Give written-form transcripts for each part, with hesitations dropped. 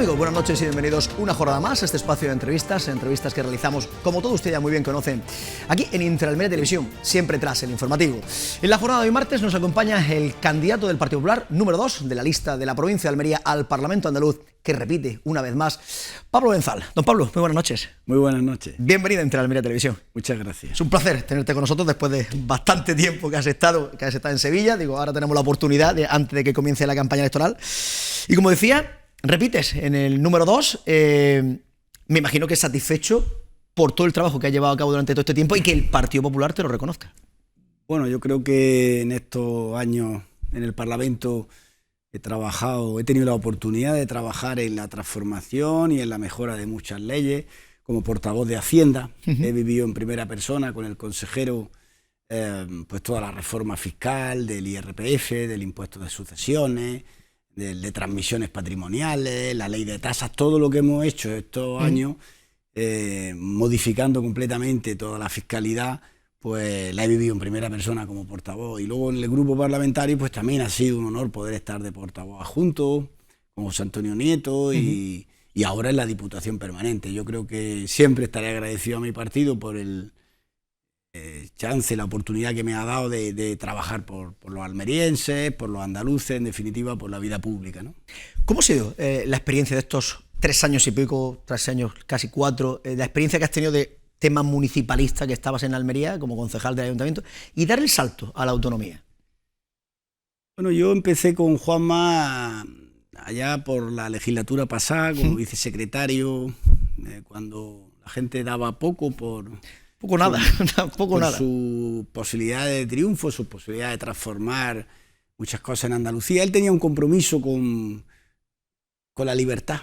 amigos? Buenas noches y bienvenidos una jornada más a este espacio de entrevistas que realizamos, como todos ustedes ya muy bien conocen, aquí en Interalmería Televisión, siempre tras el informativo. En la jornada de hoy martes nos acompaña el candidato del Partido Popular, número 2 de la lista de la provincia de Almería al Parlamento andaluz, que repite una vez más, Pablo Benzal. Don Pablo, muy buenas noches. Muy buenas noches. Bienvenido a Interalmería Televisión. Muchas gracias. Es un placer tenerte con nosotros después de bastante tiempo que has estado en Sevilla. Ahora tenemos la oportunidad antes de que comience la campaña electoral. Y como decía, repites en el número 2, me imagino que satisfecho por todo el trabajo que has llevado a cabo durante todo este tiempo y que el Partido Popular te lo reconozca. Bueno, yo creo que en estos años en el Parlamento he tenido la oportunidad de trabajar en la transformación y en la mejora de muchas leyes, como portavoz de Hacienda. He vivido en primera persona con el consejero pues toda la reforma fiscal, del IRPF, del impuesto de sucesiones, de transmisiones patrimoniales, la ley de tasas, todo lo que hemos hecho estos años, modificando completamente toda la fiscalidad, pues la he vivido en primera persona como portavoz. Y luego en el grupo parlamentario pues también ha sido un honor poder estar de portavoz adjunto con José Antonio Nieto y ahora en la Diputación Permanente. Yo creo que siempre estaré agradecido a mi partido por el chance, la oportunidad que me ha dado de trabajar por los almerienses, por los andaluces, en definitiva por la vida pública, ¿no? ¿Cómo ha sido la experiencia de estos 3 años y pico, 3 años, casi 4, la experiencia que has tenido de tema municipalista, que estabas en Almería como concejal del ayuntamiento, y dar el salto a la autonomía? Bueno, yo empecé con Juanma allá por la legislatura pasada como vicesecretario, cuando la gente daba poco por nada. Su posibilidad de triunfo, su posibilidad de transformar muchas cosas en Andalucía. Él tenía un compromiso con la libertad,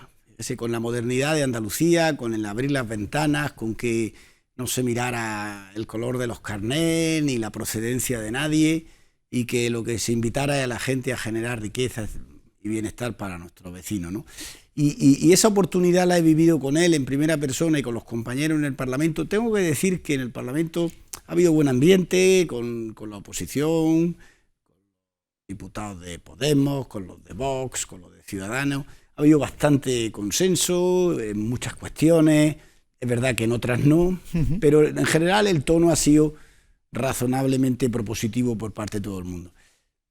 con la modernidad de Andalucía, con el abrir las ventanas, con que no se mirara el color de los carnés ni la procedencia de nadie, y que lo que se invitara a la gente a generar riqueza y bienestar para nuestros vecinos, ¿no? Y esa oportunidad la he vivido con él en primera persona y con los compañeros en el Parlamento. Tengo que decir que en el Parlamento ha habido buen ambiente con la oposición, con los diputados de Podemos, con los de Vox, con los de Ciudadanos. Ha habido bastante consenso en muchas cuestiones. Es verdad que en otras no, pero en general el tono ha sido razonablemente propositivo por parte de todo el mundo.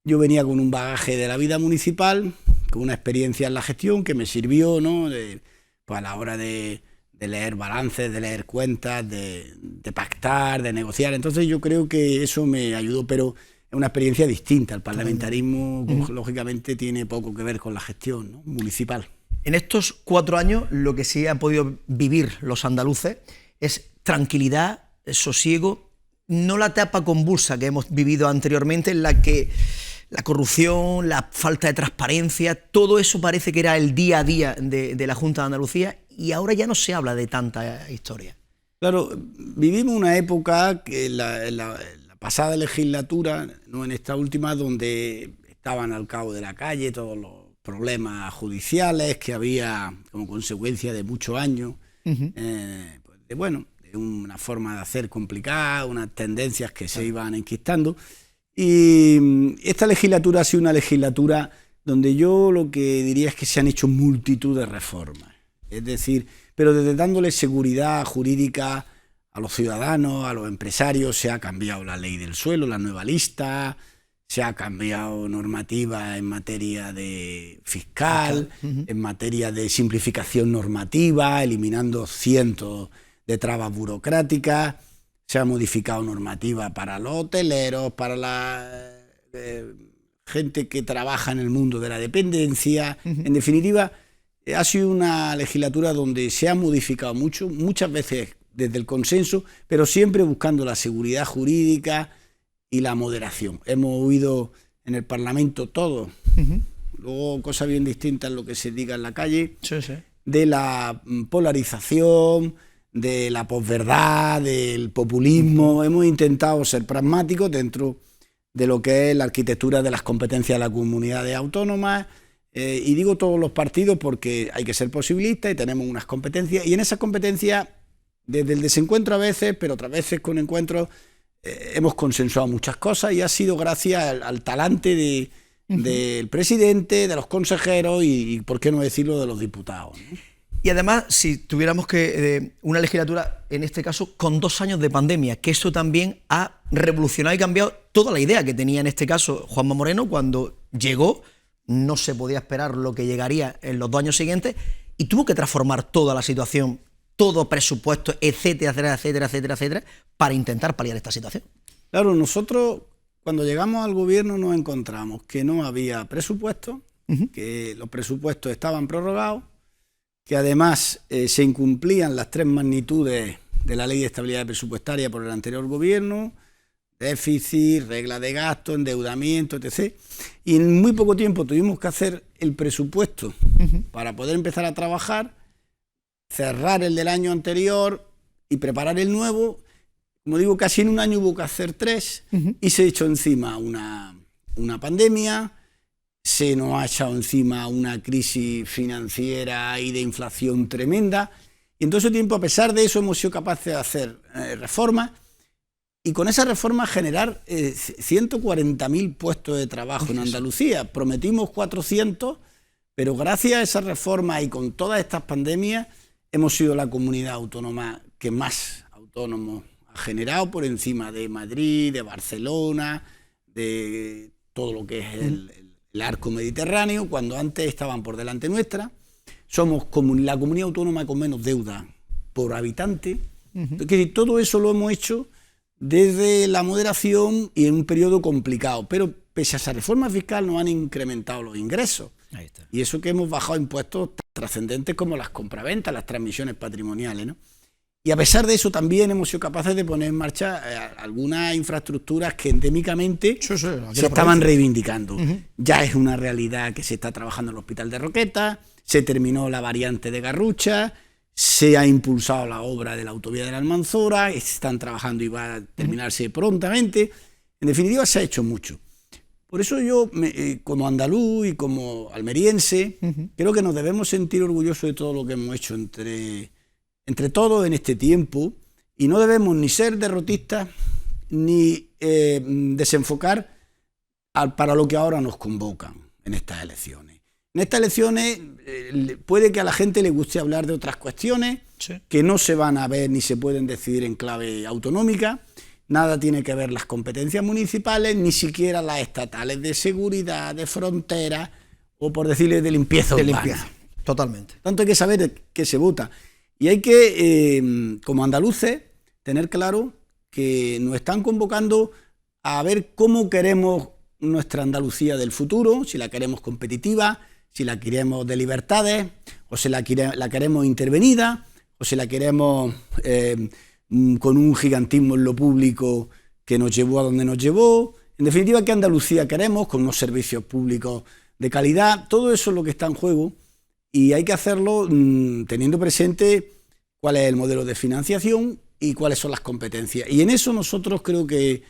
Yo venía con un bagaje de la vida municipal, con una experiencia en la gestión que me sirvió, ¿no? Pues a la hora de leer balances, de leer cuentas, de pactar, de negociar. Entonces yo creo que eso me ayudó, pero es una experiencia distinta. El parlamentarismo, lógicamente, tiene poco que ver con la gestión, ¿no?, municipal. En estos 4 años lo que sí han podido vivir los andaluces es tranquilidad, sosiego, no la etapa convulsa que hemos vivido anteriormente, en la que la corrupción, la falta de transparencia, todo eso parece que era el día a día de la Junta de Andalucía, y ahora ya no se habla de tanta historia. Claro, vivimos una época que en la pasada legislatura, no en esta última, donde estaban al cabo de la calle todos los problemas judiciales que había como consecuencia de muchos años, de una forma de hacer complicada, unas tendencias que se iban enquistando. Y esta legislatura ha sido una legislatura donde yo lo que diría es que se han hecho multitud de reformas. Es decir, pero desde dándole seguridad jurídica a los ciudadanos, a los empresarios, se ha cambiado la ley del suelo, la nueva lista, se ha cambiado normativa en materia de fiscal, en materia de simplificación normativa, eliminando cientos de trabas burocráticas. Se ha modificado normativa para los hoteleros, para la gente que trabaja en el mundo de la dependencia. En definitiva, ha sido una legislatura donde se ha modificado mucho, muchas veces desde el consenso, pero siempre buscando la seguridad jurídica y la moderación. Hemos oído en el Parlamento todo, luego cosas bien distintas lo que se diga en la calle, de la polarización, de la posverdad, del populismo. Hemos intentado ser pragmáticos dentro de lo que es la arquitectura de las competencias de las comunidades autónomas, y digo todos los partidos porque hay que ser posibilistas y tenemos unas competencias, y en esas competencias, desde el desencuentro a veces, pero otras veces con encuentros, hemos consensuado muchas cosas, y ha sido gracias al talante del presidente, de los consejeros y, por qué no decirlo, de los diputados, ¿no? Y además, si tuviéramos que una legislatura, en este caso, con 2 años de pandemia, que eso también ha revolucionado y cambiado toda la idea que tenía en este caso Juanma Moreno cuando llegó. No se podía esperar lo que llegaría en los 2 años siguientes y tuvo que transformar toda la situación, todo presupuesto, etcétera, etcétera, etcétera, etcétera, para intentar paliar esta situación. Claro, nosotros cuando llegamos al gobierno nos encontramos que no había presupuesto, que los presupuestos estaban prorrogados, que además se incumplían las 3 magnitudes de la Ley de Estabilidad Presupuestaria por el anterior gobierno: déficit, regla de gasto, endeudamiento, etc. Y en muy poco tiempo tuvimos que hacer el presupuesto para poder empezar a trabajar, cerrar el del año anterior y preparar el nuevo. Como digo, casi en un año hubo que hacer 3 y se echó encima una pandemia, se nos ha echado encima una crisis financiera y de inflación tremenda. Y en todo ese tiempo, a pesar de eso, hemos sido capaces de hacer reformas y con esa reforma generar 140.000 puestos de trabajo en Andalucía. Prometimos 400, pero gracias a esa reforma y con todas estas pandemias hemos sido la comunidad autónoma que más autónomos ha generado, por encima de Madrid, de Barcelona, de todo lo que es el arco mediterráneo, cuando antes estaban por delante nuestra. Somos la comunidad autónoma con menos deuda por habitante. Entonces, todo eso lo hemos hecho desde la moderación y en un periodo complicado, pero pese a esa reforma fiscal nos han incrementado los ingresos. Ahí está. Y eso que hemos bajado impuestos trascendentes como las compraventas, las transmisiones patrimoniales, ¿no? Y a pesar de eso también hemos sido capaces de poner en marcha algunas infraestructuras que endémicamente se estaban reivindicando. Ya es una realidad que se está trabajando en el Hospital de Roqueta, se terminó la variante de Garrucha, se ha impulsado la obra de la autovía de la Almanzora, están trabajando y va a terminarse prontamente. En definitiva, se ha hecho mucho. Por eso yo, como andaluz y como almeriense, creo que nos debemos sentir orgullosos de todo lo que hemos hecho entre todos en este tiempo, y no debemos ni ser derrotistas ni desenfocar para lo que ahora nos convocan en estas elecciones. En estas elecciones puede que a la gente le guste hablar de otras cuestiones que no se van a ver ni se pueden decidir en clave autonómica. Nada tiene que ver las competencias municipales, ni siquiera las estatales de seguridad, de frontera o, por decirles, de limpieza urbana. Limpieza, totalmente. Tanto hay que saber qué se vota. Y hay que, como andaluces, tener claro que nos están convocando a ver cómo queremos nuestra Andalucía del futuro, si la queremos competitiva, si la queremos de libertades, o si la queremos intervenida, o si la queremos con un gigantismo en lo público que nos llevó a donde nos llevó. En definitiva, ¿qué Andalucía queremos? Con unos servicios públicos de calidad. Todo eso es lo que está en juego y hay que hacerlo teniendo presente cuál es el modelo de financiación y cuáles son las competencias. Y en eso nosotros creo que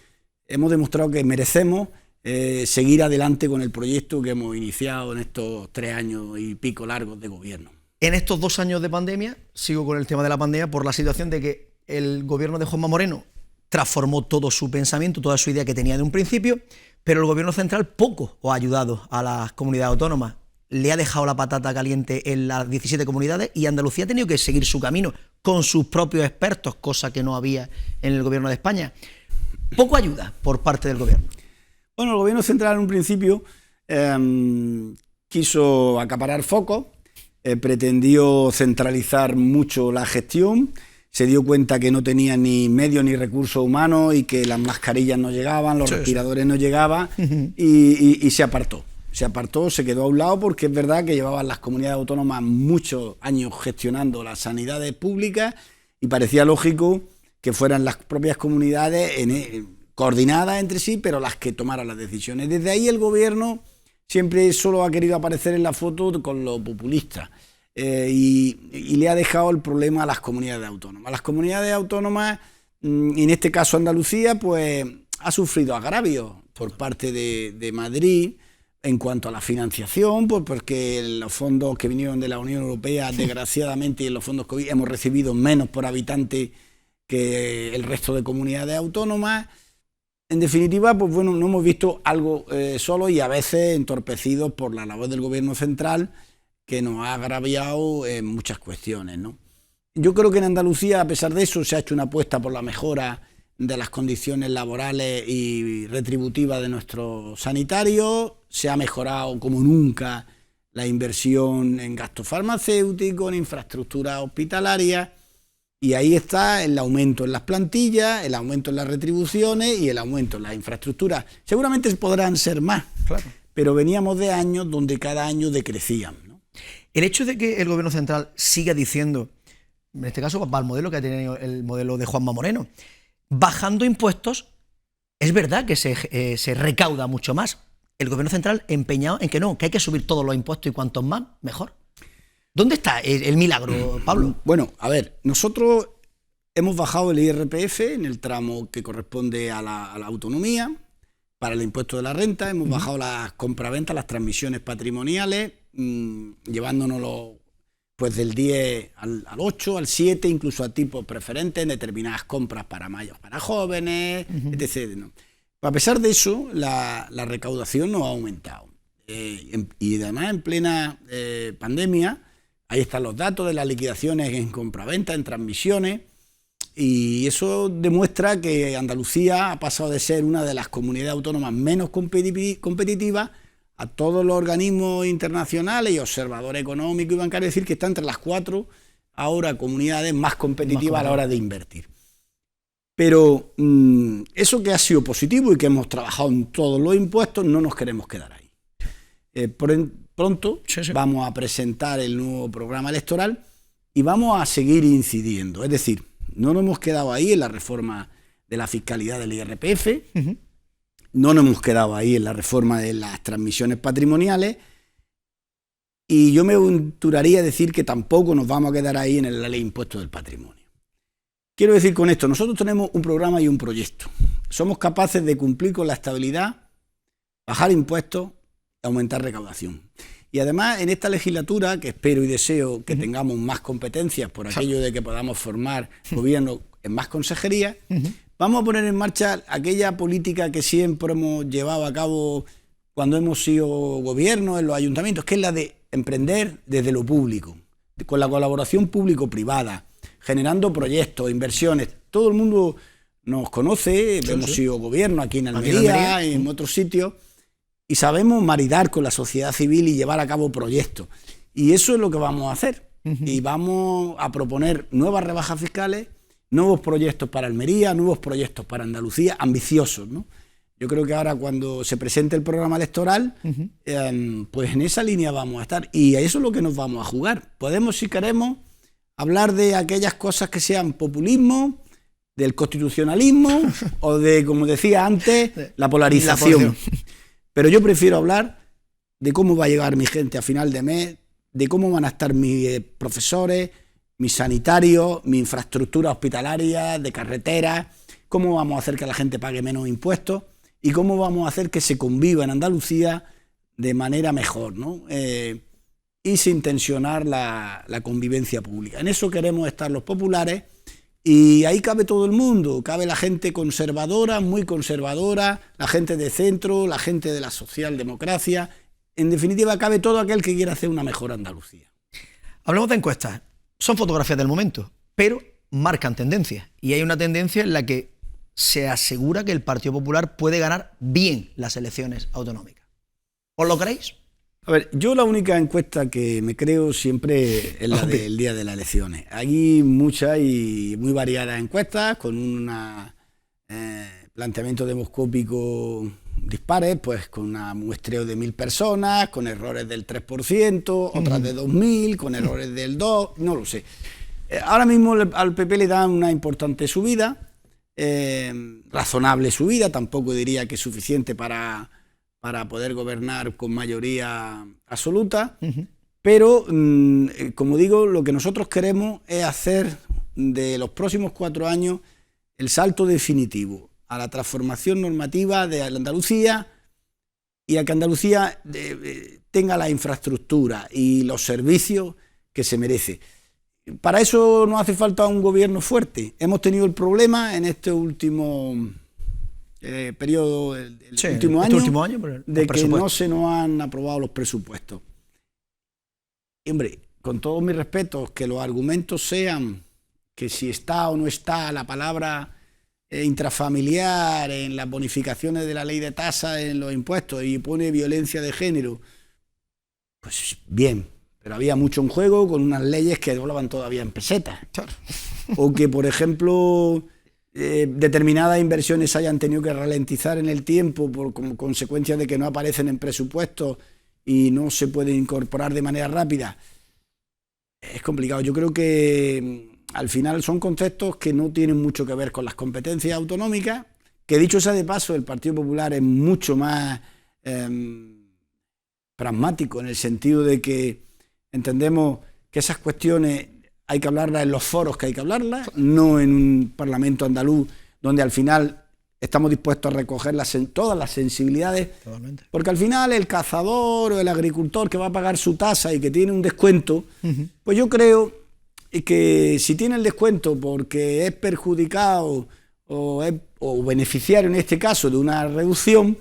hemos demostrado que merecemos seguir adelante con el proyecto que hemos iniciado en estos 3 años y pico largos de gobierno. En estos 2 años de pandemia, sigo con el tema de la pandemia, por la situación de que el gobierno de Juanma Moreno transformó todo su pensamiento, toda su idea que tenía de un principio, pero el gobierno central poco ha ayudado a las comunidades autónomas. Le ha dejado la patata caliente en las 17 comunidades y Andalucía ha tenido que seguir su camino con sus propios expertos, cosa que no había en el gobierno de España. Poco ayuda por parte del gobierno. Bueno, el gobierno central en un principio quiso acaparar focos, pretendió centralizar mucho la gestión, se dio cuenta que no tenía ni medios ni recursos humanos y que las mascarillas no llegaban, los respiradores no llegaban y se apartó. Se apartó, se quedó a un lado porque es verdad que llevaban las comunidades autónomas muchos años gestionando las sanidades públicas y parecía lógico que fueran las propias comunidades coordinadas entre sí, pero las que tomaran las decisiones. Desde ahí el gobierno siempre solo ha querido aparecer en la foto con lo populista y le ha dejado el problema a las comunidades autónomas. Las comunidades autónomas, en este caso Andalucía, pues ha sufrido agravios por parte de Madrid en cuanto a la financiación, pues porque los fondos que vinieron de la Unión Europea, desgraciadamente, y en los fondos COVID hemos recibido menos por habitante que el resto de comunidades autónomas. En definitiva, pues bueno, no hemos visto algo solo y a veces entorpecidos por la labor del gobierno central, que nos ha agraviado en muchas cuestiones, ¿no? Yo creo que en Andalucía, a pesar de eso, se ha hecho una apuesta por la mejora de las condiciones laborales y retributivas de nuestros sanitarios. Se ha mejorado como nunca la inversión en gastos farmacéuticos, en infraestructura hospitalaria, y ahí está el aumento en las plantillas, el aumento en las retribuciones y el aumento en las infraestructuras. Seguramente podrán ser más, claro, pero veníamos de años donde cada año decrecían, ¿no? El hecho de que el gobierno central siga diciendo, en este caso va al modelo que ha tenido el modelo de Juanma Moreno, bajando impuestos, es verdad que se recauda mucho más. El gobierno central empeñado en que no, que hay que subir todos los impuestos y cuantos más, mejor. ¿Dónde está el milagro, Pablo? Bueno, a ver, nosotros hemos bajado el IRPF en el tramo que corresponde a la autonomía, para el impuesto de la renta, hemos bajado las compraventas, las transmisiones patrimoniales, llevándonos pues del 10 al 8, al 7, incluso a tipos preferentes en determinadas compras para mayores, para jóvenes, etc., ¿no? A pesar de eso, la recaudación no ha aumentado. Y además, en plena pandemia, ahí están los datos de las liquidaciones en compraventa, en transmisiones, y eso demuestra que Andalucía ha pasado de ser una de las comunidades autónomas menos competitivas a todos los organismos internacionales y observadores económicos y bancarios, decir que está entre las 4 ahora comunidades más competitivas a la hora de invertir. Pero eso que ha sido positivo y que hemos trabajado en todos los impuestos, no nos queremos quedar ahí. Pronto vamos a presentar el nuevo programa electoral y vamos a seguir incidiendo. Es decir, no nos hemos quedado ahí en la reforma de la fiscalidad del IRPF, no nos hemos quedado ahí en la reforma de las transmisiones patrimoniales, y yo me aventuraría a decir que tampoco nos vamos a quedar ahí en la ley de impuestos del patrimonio. Quiero decir con esto, nosotros tenemos un programa y un proyecto. Somos capaces de cumplir con la estabilidad, bajar impuestos, aumentar recaudación. Y además, en esta legislatura, que espero y deseo que tengamos más competencias por aquello de que podamos formar gobierno en más consejerías, vamos a poner en marcha aquella política que siempre hemos llevado a cabo cuando hemos sido gobierno en los ayuntamientos, que es la de emprender desde lo público, con la colaboración público-privada, generando proyectos, inversiones. Todo el mundo nos conoce, hemos sido gobierno aquí en Almería y en otros sitios, y sabemos maridar con la sociedad civil y llevar a cabo proyectos. Y eso es lo que vamos a hacer. Y vamos a proponer nuevas rebajas fiscales, nuevos proyectos para Almería, nuevos proyectos para Andalucía, ambiciosos, ¿no? Yo creo que ahora, cuando se presente el programa electoral, pues en esa línea vamos a estar. Y a eso es lo que nos vamos a jugar. Podemos, si queremos, hablar de aquellas cosas que sean populismo, del constitucionalismo o de, como decía antes, la polarización. Pero yo prefiero hablar de cómo va a llegar mi gente a final de mes, de cómo van a estar mis profesores, mis sanitarios, mi infraestructura hospitalaria, de carreteras, cómo vamos a hacer que la gente pague menos impuestos y cómo vamos a hacer que se conviva en Andalucía de manera mejor, ¿no? Y sin tensionar la convivencia pública. En eso queremos estar los populares, y ahí cabe todo el mundo, cabe la gente conservadora, muy conservadora, la gente de centro, la gente de la socialdemocracia. En definitiva, cabe todo aquel que quiera hacer una mejor Andalucía. Hablemos de encuestas. Son fotografías del momento, pero marcan tendencias. Y hay una tendencia en la que se asegura que el Partido Popular puede ganar bien las elecciones autonómicas. ¿Os lo creéis? A ver, yo la única encuesta que me creo siempre es la del día de las elecciones. Hay muchas y muy variadas encuestas con un planteamiento demoscópico dispares, pues con un muestreo de 1000 personas, con errores del 3%, otras de 2000, con errores del 2%, no lo sé. Ahora mismo al PP le dan una importante subida, razonable subida, tampoco diría que es suficiente para poder gobernar con mayoría absoluta, pero, como digo, lo que nosotros queremos es hacer de los próximos 4 años el salto definitivo a la transformación normativa de Andalucía y a que Andalucía tenga la infraestructura y los servicios que se merece. Para eso no hace falta un gobierno fuerte. Hemos tenido el problema en este último periodo, el Sí, último este año, último año, pero de los que presupuestos. no se nos han aprobado los presupuestos. Y, hombre, con todos mis respetos, que los argumentos sean que si está o no está la palabra intrafamiliar en las bonificaciones de la ley de tasas en los impuestos y pone violencia de género, pues bien, pero había mucho en juego con unas leyes que hablaban todavía en pesetas. Claro. O que, por ejemplo, determinadas inversiones hayan tenido que ralentizar en el tiempo como consecuencia de que no aparecen en presupuestos y no se pueden incorporar de manera rápida. Es complicado. Yo creo que al final son conceptos que no tienen mucho que ver con las competencias autonómicas, que dicho sea de paso, el Partido Popular es mucho más pragmático en el sentido de que entendemos que esas cuestiones hay que hablarlas en los foros que hay que hablarlas, no en un Parlamento andaluz donde al final estamos dispuestos a recoger todas las sensibilidades. Totalmente. Porque al final el cazador o el agricultor que va a pagar su tasa y que tiene un descuento, pues yo creo que si tiene el descuento porque es perjudicado o beneficiario en este caso de una reducción,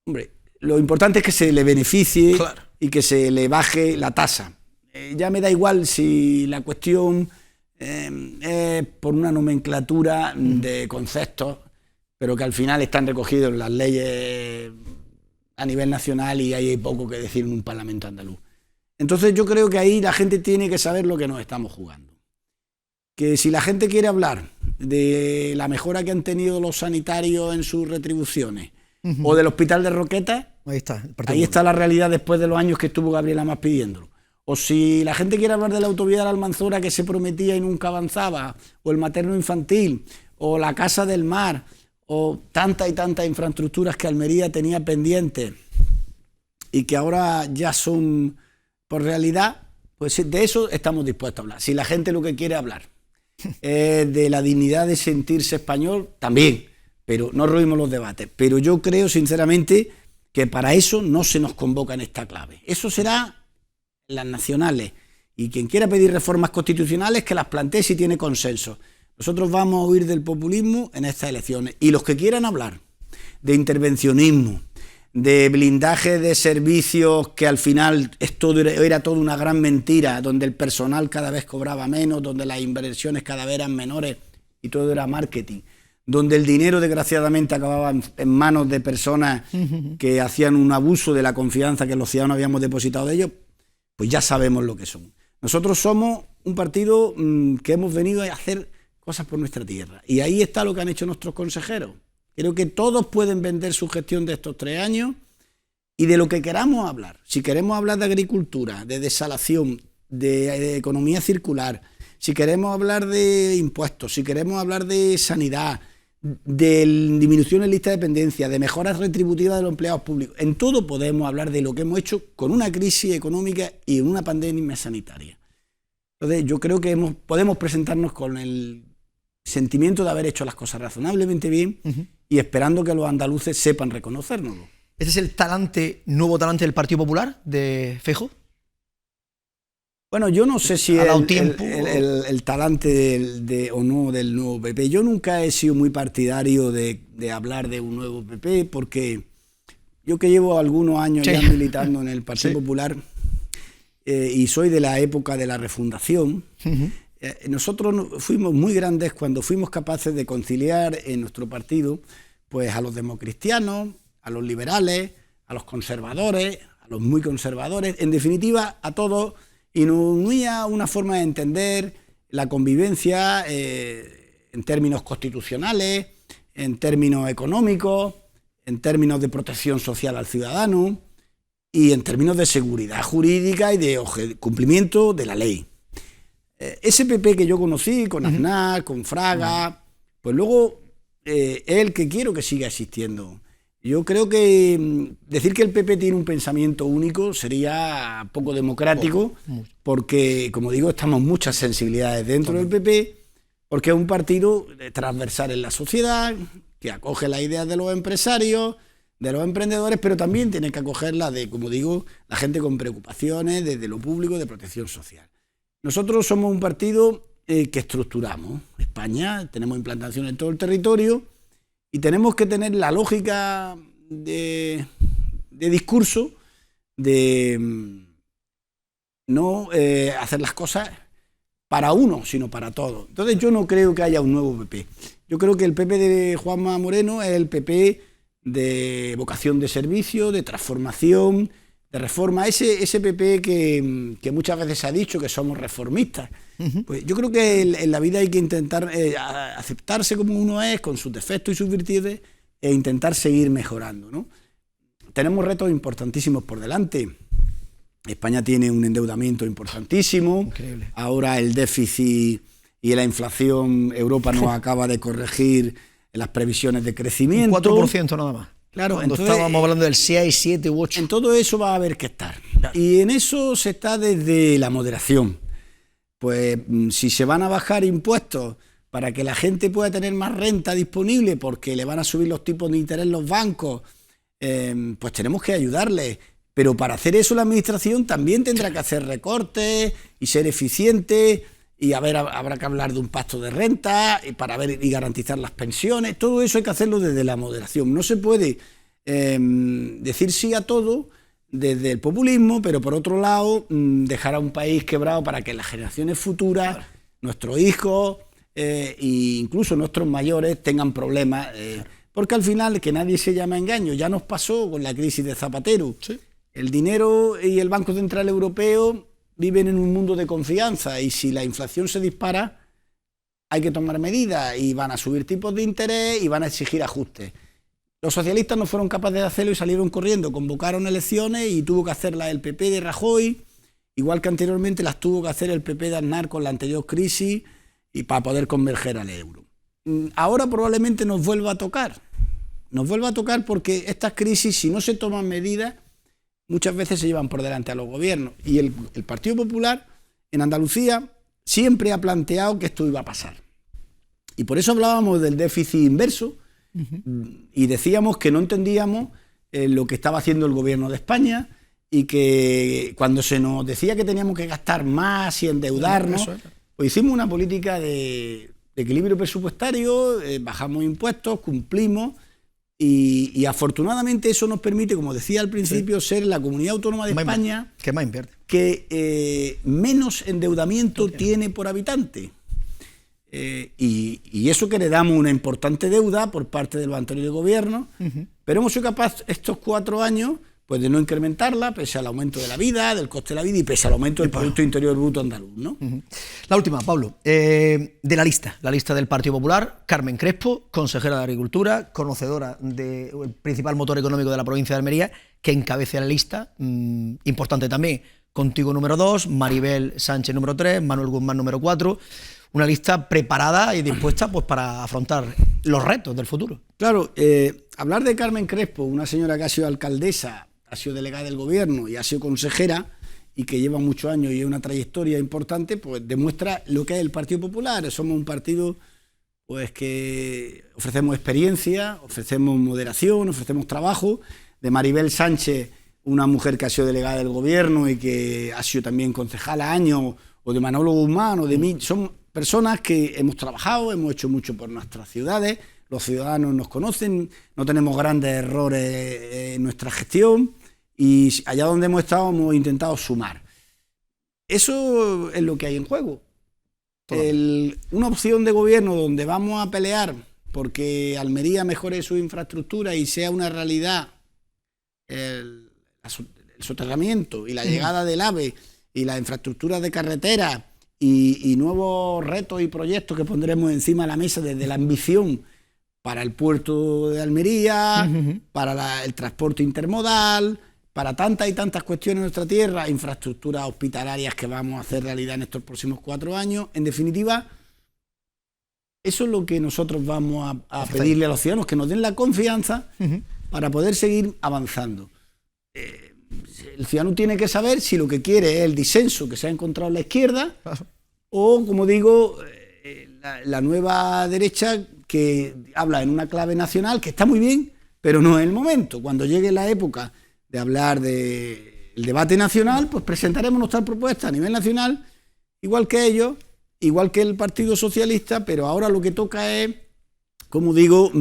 hombre, lo importante es que se le beneficie, claro, y que se le baje la tasa. Ya me da igual si la cuestión es por una nomenclatura de conceptos, pero que al final están recogidos en las leyes a nivel nacional y hay poco que decir en un Parlamento andaluz. Entonces yo creo que ahí la gente tiene que saber lo que nos estamos jugando. Que si la gente quiere hablar de la mejora que han tenido los sanitarios en sus retribuciones, o del hospital de Roquetas, ahí está la realidad después de los años que estuvo Gabriel Amas pidiéndolo. O si la gente quiere hablar de la autovía de la Almanzora que se prometía y nunca avanzaba, o el materno infantil, o la Casa del Mar, o tantas y tantas infraestructuras que Almería tenía pendientes y que ahora ya son por realidad, pues de eso estamos dispuestos a hablar. Si la gente lo que quiere hablar es de la dignidad de sentirse español, también, pero no roímos los debates. Pero yo creo sinceramente que para eso no se nos convoca en esta clave. Eso será en las nacionales, y quien quiera pedir reformas constitucionales que las plantee si tiene consenso. Nosotros vamos a huir del populismo en estas elecciones, y los que quieran hablar de intervencionismo, de blindaje de servicios que al final era toda una gran mentira, donde el personal cada vez cobraba menos, donde las inversiones cada vez eran menores y todo era marketing, donde el dinero desgraciadamente acababa en manos de personas que hacían un abuso de la confianza que los ciudadanos habíamos depositado de ellos, pues ya sabemos lo que son. Nosotros somos un partido que hemos venido a hacer cosas por nuestra tierra, y ahí está lo que han hecho nuestros consejeros. Creo que todos pueden vender su gestión de estos 3 años y de lo que queramos hablar. Si queremos hablar de agricultura, de desalación, de economía circular, si queremos hablar de impuestos, si queremos hablar de sanidad, de disminución en lista de dependencia, de mejoras retributivas de los empleados públicos, en todo podemos hablar de lo que hemos hecho con una crisis económica y una pandemia sanitaria. Entonces yo creo que podemos presentarnos con el sentimiento de haber hecho las cosas razonablemente bien y esperando que los andaluces sepan reconocérnoslo. ¿Este es el nuevo talante del Partido Popular, de Feijóo? Bueno, yo no sé si ¿Ha dado es tiempo? el talante o no del nuevo PP. Yo nunca he sido muy partidario de hablar de un nuevo PP, porque yo que llevo algunos años ya militando en el Partido Popular y soy de la época de la refundación, nosotros fuimos muy grandes cuando fuimos capaces de conciliar en nuestro partido pues a los democristianos, a los liberales, a los conservadores, a los muy conservadores, en definitiva a todos, y nos unía una forma de entender la convivencia en términos constitucionales, en términos económicos, en términos de protección social al ciudadano y en términos de seguridad jurídica y de cumplimiento de la ley. Ese PP que yo conocí, con Aznar, con Fraga, pues luego es el que quiero que siga existiendo. Yo creo que decir que el PP tiene un pensamiento único sería poco democrático, porque, como digo, estamos muchas sensibilidades dentro del PP, porque es un partido transversal en la sociedad, que acoge las ideas de los empresarios, de los emprendedores, pero también tiene que acogerlas de, como digo, la gente con preocupaciones desde lo público, de protección social. Nosotros somos un partido que estructuramos España, tenemos implantación en todo el territorio, y tenemos que tener la lógica de discurso de no hacer las cosas para uno, sino para todos. Entonces yo no creo que haya un nuevo PP. Yo creo que el PP de Juanma Moreno es el PP de vocación de servicio, de transformación, de reforma. Ese PP que muchas veces se ha dicho que somos reformistas. Pues yo creo que en la vida hay que intentar aceptarse como uno es, con sus defectos y sus virtudes, e intentar seguir mejorando, ¿no? Tenemos retos importantísimos por delante. España tiene un endeudamiento importantísimo. Increíble. Ahora el déficit y la inflación, Europa nos acaba de corregir las previsiones de crecimiento. Un 4% nada más. Claro, cuando entonces, estábamos hablando del 6, 7 u 8. En todo eso va a haber que estar. Claro. Y en eso se está desde la moderación. Pues si se van a bajar impuestos para que la gente pueda tener más renta disponible porque le van a subir los tipos de interés los bancos, pues tenemos que ayudarles. Pero para hacer eso la administración también tendrá que hacer recortes y ser eficiente, y habrá que hablar de un pacto de renta y para ver y garantizar las pensiones. Todo eso hay que hacerlo desde la moderación. No se puede decir sí a todo desde el populismo, pero por otro lado dejar a un país quebrado para que las generaciones futuras, nuestros hijos e incluso nuestros mayores tengan problemas. Porque al final, que nadie se llama engaño, ya nos pasó con la crisis de Zapatero. Sí. El dinero y el Banco Central Europeo viven en un mundo de confianza, y si la inflación se dispara hay que tomar medidas, y van a subir tipos de interés y van a exigir ajustes. Los socialistas no fueron capaces de hacerlo y salieron corriendo, convocaron elecciones y tuvo que hacerlas el PP de Rajoy, igual que anteriormente las tuvo que hacer el PP de Aznar con la anterior crisis, y para poder converger al euro. Ahora probablemente nos vuelva a tocar porque estas crisis, si no se toman medidas, muchas veces se llevan por delante a los gobiernos. Y el Partido Popular en Andalucía siempre ha planteado que esto iba a pasar. Y por eso hablábamos del déficit inverso, y decíamos que no entendíamos lo que estaba haciendo el gobierno de España, y que cuando se nos decía que teníamos que gastar más y endeudarnos, pues hicimos una política de equilibrio presupuestario, bajamos impuestos, cumplimos. Y afortunadamente eso nos permite, como decía al principio, ser la comunidad autónoma de España que más invierte, que menos endeudamiento tiene por habitante. Y eso que le damos una importante deuda por parte de los anteriores gobiernos, pero hemos sido capaces estos 4 años pues de no incrementarla, pese al aumento de la vida, del coste de la vida, y pese al aumento del Producto Interior Bruto andaluz, ¿no? La última, Pablo, de la lista del Partido Popular: Carmen Crespo, consejera de Agricultura, conocedora del principal motor económico de la provincia de Almería, que encabeza la lista, importante también, contigo número 2, Maribel Sánchez número 3, Manuel Guzmán número 4, una lista preparada y dispuesta pues para afrontar los retos del futuro. Claro, hablar de Carmen Crespo, una señora que ha sido alcaldesa, ha sido delegada del gobierno y ha sido consejera, y que lleva muchos años y una trayectoria importante, pues demuestra lo que es el Partido Popular. Somos un partido pues que ofrecemos experiencia, ofrecemos moderación, ofrecemos trabajo. De Maribel Sánchez, una mujer que ha sido delegada del gobierno y que ha sido también concejala años, o de Manolo Guzmán, o de mí, son personas que hemos trabajado, hemos hecho mucho por nuestras ciudades, los ciudadanos nos conocen, no tenemos grandes errores en nuestra gestión, y allá donde hemos estado hemos intentado sumar. Eso es lo que hay en juego. Una opción de gobierno donde vamos a pelear porque Almería mejore su infraestructura y sea una realidad el soterramiento y la llegada del AVE y la infraestructura de carretera y nuevos retos y proyectos que pondremos encima de la mesa desde la ambición para el puerto de Almería, para el transporte intermodal, para tantas y tantas cuestiones en nuestra tierra, infraestructuras hospitalarias que vamos a hacer realidad en estos próximos 4 años. En definitiva, eso es lo que nosotros vamos a pedirle a los ciudadanos, que nos den la confianza para poder seguir avanzando. El ciudadano tiene que saber si lo que quiere es el disenso que se ha encontrado en la izquierda o, como digo, la nueva derecha que habla en una clave nacional, que está muy bien, pero no es el momento. Cuando llegue la época de hablar del debate nacional, pues presentaremos nuestras propuestas a nivel nacional, igual que ellos, igual que el Partido Socialista, pero ahora lo que toca es como digo,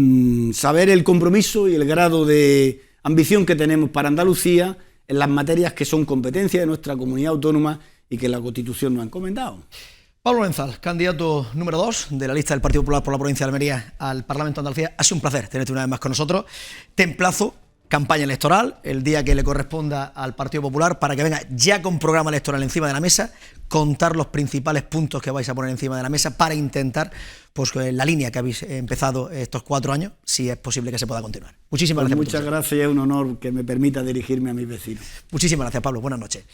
saber el compromiso y el grado de ambición que tenemos para Andalucía en las materias que son competencia de nuestra comunidad autónoma y que la Constitución nos ha encomendado. Pablo Lorenzal, candidato número 2 de la lista del Partido Popular por la provincia de Almería al Parlamento de Andalucía. Ha sido un placer tenerte una vez más con nosotros. Te emplazo, campaña electoral, el día que le corresponda al Partido Popular, para que venga ya con programa electoral encima de la mesa, contar los principales puntos que vais a poner encima de la mesa para intentar, pues, la línea que habéis empezado estos 4 años, si es posible que se pueda continuar. Muchísimas gracias. Muchas gracias, es un honor que me permita dirigirme a mis vecinos. Muchísimas gracias, Pablo. Buenas noches.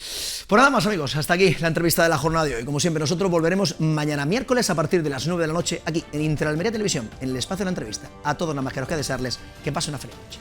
Pues nada más, amigos, hasta aquí la entrevista de la jornada de hoy. Como siempre, nosotros volveremos mañana miércoles a partir de las 9 de la noche aquí en Interalmería Televisión, en el espacio de la entrevista. A todos nada más que nos queda desearles que pasen una feliz noche.